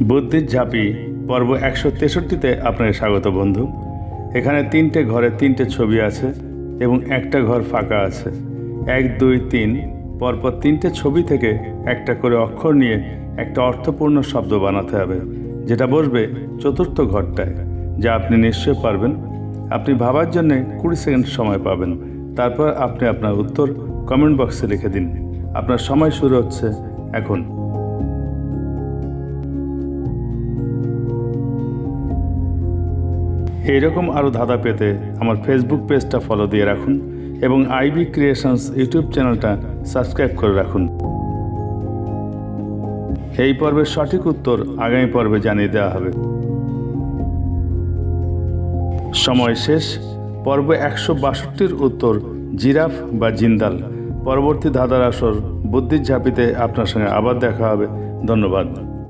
বুদ্ধির ঝাঁপি পর্ব 163-তে আপনাকে স্বাগত বন্ধু। এখানে 3টে ঘরে 3টে ছবি আছে এবং একটা ঘর ফাঁকা আছে। 1, 2, 3 পরপর 3টে ছবি থেকে একটা করে অক্ষর নিয়ে একটা অর্থপূর্ণ শব্দ বানাতে হবে, যেটা বসবে চতুর্থ ঘরটায়, যা আপনি নিশ্চয় পারবেন। আপনি ভাবার জন্য 20 সেকেন্ড সময় পাবেন। তারপর আপনি আপনার উত্তর কমেন্ট বক্সে লিখে দিন। আপনার সময় শুরু হচ্ছে এখন। এইরকম আরও ধাঁধা পেতে আমার ফেসবুক পেজটা ফলো দিয়ে রাখুন এবং আইবি ক্রিয়েশনস ইউটিউব চ্যানেলটা সাবস্ক্রাইব করে রাখুন। এই পর্বের সঠিক উত্তর আগামী পর্বে জানিয়ে দেওয়া হবে। সময় শেষ। পর্ব 162-র উত্তর জিরাফ বা জিন্দাল। পরবর্তী ধাঁধার আসর বুদ্ধির ঝাঁপিতে আপনার সঙ্গে আবার দেখা হবে। ধন্যবাদ।